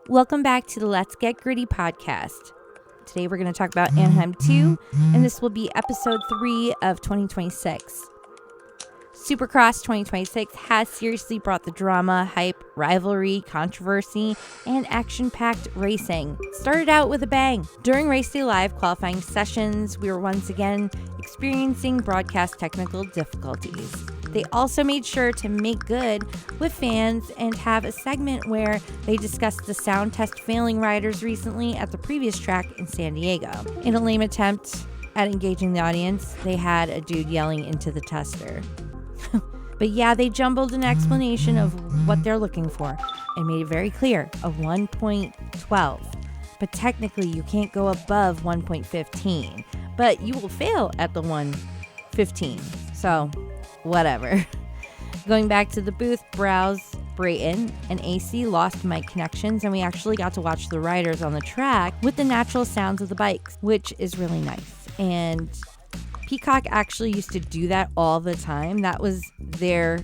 Welcome back to the Let's Get Gritty podcast. Today we're going to talk about Anaheim 2, and this will be episode 3 of 2026. Supercross 2026 has seriously brought the drama, hype, rivalry, controversy, and action-packed racing. Started out with a bang. During Race Day Live qualifying sessions, we were once again experiencing broadcast technical difficulties. They also made sure to make good with fans and have a segment where they discussed the sound test failing riders recently at the previous track in San Diego. In a lame attempt at engaging the audience, they had a dude yelling into the tester. But yeah, they jumbled an explanation of what they're looking for and made it very clear, a 1.12. But technically you can't go above 1.15, but you will fail at the 1.15. So whatever. Going back to the booth, Browse, Brayton, and AC lost mic connections, and we actually got to watch the riders on the track with the natural sounds of the bikes, which is really nice. And Peacock actually used to do that all the time. That was their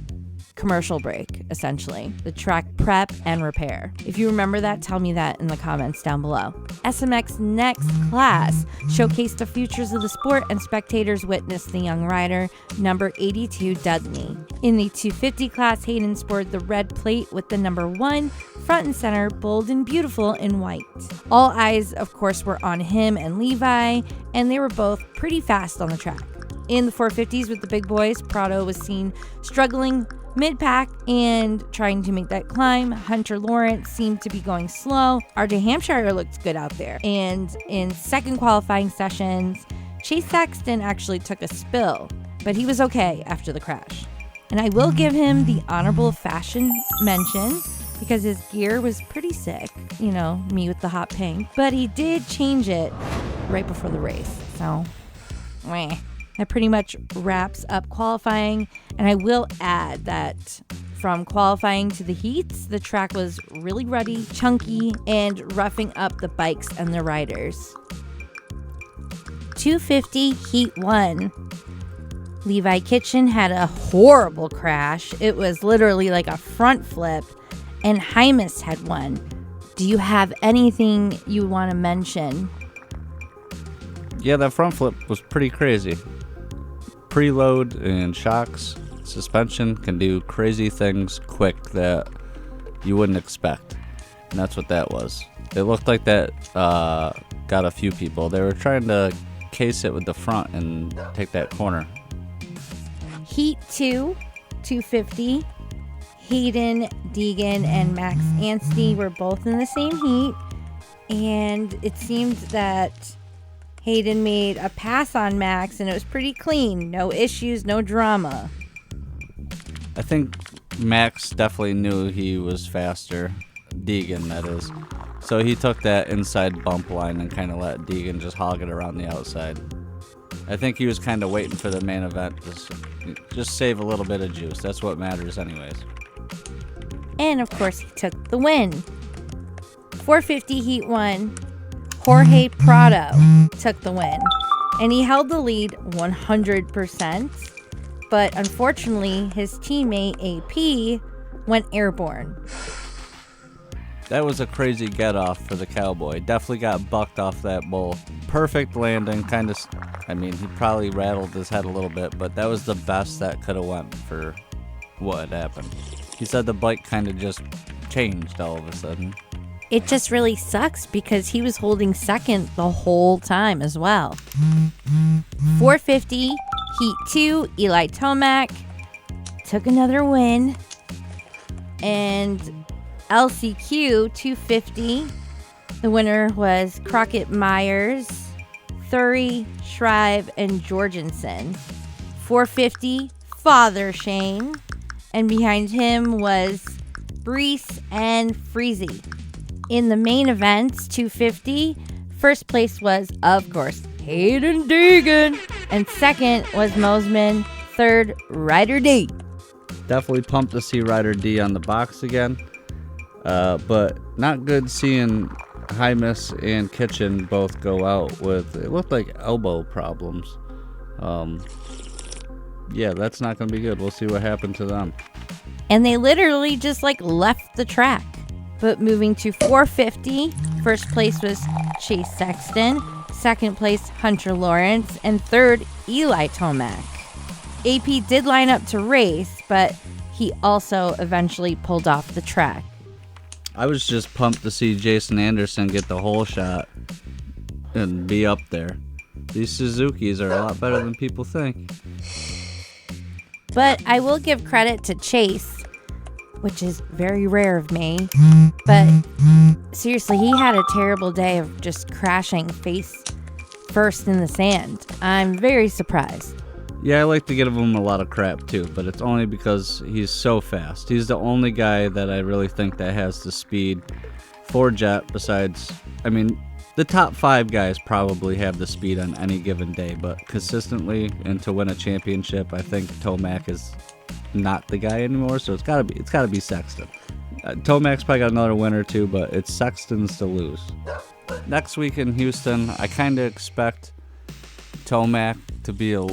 commercial break, essentially. The track prep and repair. If you remember that, tell me that in the comments down below. SMX Next Class showcased the futures of the sport, and spectators witnessed the young rider, number 82 Dudley. In the 250 class, Hayden sported the red plate with the number 1 front and center, bold and beautiful in white. All eyes, of course, were on him and Levi, and they were both pretty fast on the track. In the 450s with the big boys, Prado was seen struggling mid-pack and trying to make that climb. Hunter Lawrence seemed to be going slow. RJ Hampshire looked good out there. And in second qualifying sessions, Chase Sexton actually took a spill, but he was okay after the crash. And I will give him the honorable fashion mention because his gear was pretty sick. You know, me with the hot pink. But he did change it right before the race. So, meh. That pretty much wraps up qualifying, and I will add that from qualifying to the heats, the track was really ruddy, chunky, and roughing up the bikes and the riders. 250 Heat 1. Levi Kitchen had a horrible crash. It was literally like a front flip, and Hymus had one. Do you have anything you want to mention? Yeah, that front flip was pretty crazy. Preload and shocks, suspension can do crazy things quick that you wouldn't expect. And that's what that was. It looked like that got a few people. They were trying to case it with the front and take that corner. Heat 2, 250. Hayden, Deegan, and Max Anstey were both in the same heat. And it seemed that Hayden made a pass on Max, and it was pretty clean. No issues, no drama. I think Max definitely knew he was faster. Deegan, that is. So he took that inside bump line and kind of let Deegan just hog it around the outside. I think he was kind of waiting for the main event to just save a little bit of juice. That's what matters anyways. And, of course, he took the win. 450 Heat 1. Jorge Prado took the win, and he held the lead 100%, but unfortunately his teammate AP went airborne. That was a crazy get-off for the cowboy. Definitely got bucked off that bull. Perfect landing, he probably rattled his head a little bit, but that was the best that could have went for what had happened. He said the bike kind of just changed all of a sudden. It just really sucks because he was holding second the whole time as well. 450, Heat 2, Eli Tomac took another win. And LCQ 250, the winner was Crockett Myers, Thury, Shrive, and Jorgensen. 450, Father Shane. And behind him was Brees and Freezy. In the main events, 250, first place was, of course, Hayden Deegan. And second was Mosman. Third, Ryder D. Definitely pumped to see Ryder D on the box again. But not good seeing Hymus and Kitchen both go out with, it looked like elbow problems. Yeah, that's not going to be good. We'll see what happened to them. And they literally just left the track. But moving to 450, first place was Chase Sexton, second place Hunter Lawrence, and third Eli Tomac. AP did line up to race, but he also eventually pulled off the track. I was just pumped to see Jason Anderson get the whole shot and be up there. These Suzukis are a lot better than people think. But I will give credit to Chase, which is very rare of me. But seriously, he had a terrible day of just crashing face first in the sand. I'm very surprised. Yeah, I like to give him a lot of crap too, but it's only because he's so fast. He's the only guy that I really think that has the speed for Jet besides, the top 5 guys probably have the speed on any given day, but consistently and to win a championship, I think Tomac is not the guy anymore, so it's gotta be Sexton. Tomac's probably got another win or two, but it's Sexton's to lose. Next week in Houston, I kind of expect Tomac to be a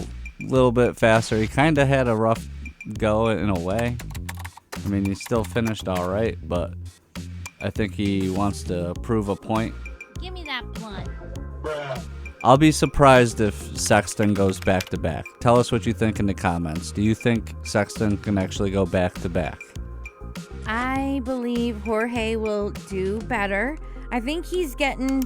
little bit faster. He kind of had a rough go in a way. He still finished all right, but I think he wants to prove a point. Give me that blunt. I'll be surprised if Sexton goes back to back. Tell us what you think in the comments. Do you think Sexton can actually go back to back? I believe Jorge will do better. I think he's getting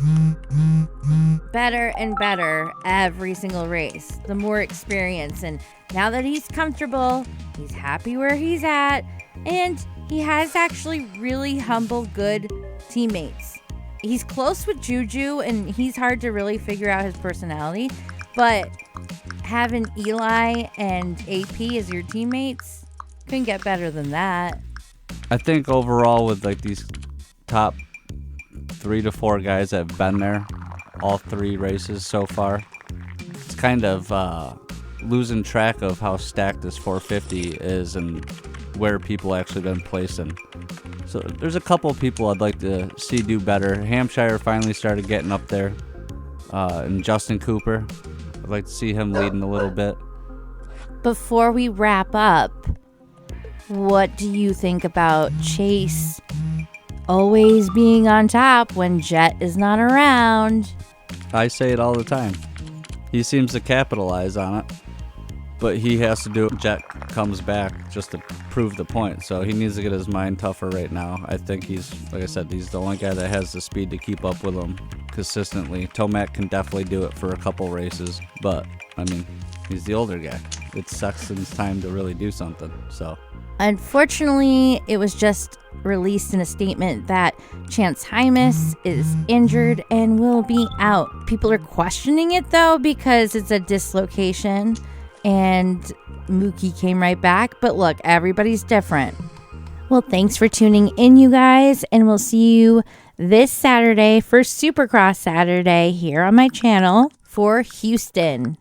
better and better every single race. The more experience, and now that he's comfortable, he's happy where he's at, and he has actually really humble, good teammates. He's close with Juju, and he's hard to really figure out his personality, but having Eli and AP as your teammates couldn't get better than that. I think overall with these top 3 to 4 guys that have been there all 3 races so far, it's kind of losing track of how stacked this 450 is and where people actually been placing. So there's a couple people I'd like to see do better. Hampshire finally started getting up there, and Justin Cooper, I'd like to see him leading a little bit. Before we wrap up, what do you think about Chase always being on top when Jet is not around? I say it all the time. He seems to capitalize on it, but he has to do it when Jet comes back just to prove the point. So he needs to get his mind tougher right now. I think he's the only guy that has the speed to keep up with him consistently. Tomac can definitely do it for a couple races, but he's the older guy. It's Sexton's time to really do something. So unfortunately, it was just released in a statement that Chance Hymas is injured and will be out. People are questioning it though because it's a dislocation, and Mookie came right back. But look, everybody's different. Well, thanks for tuning in, you guys, and we'll see you this Saturday for Supercross Saturday here on my channel for Houston.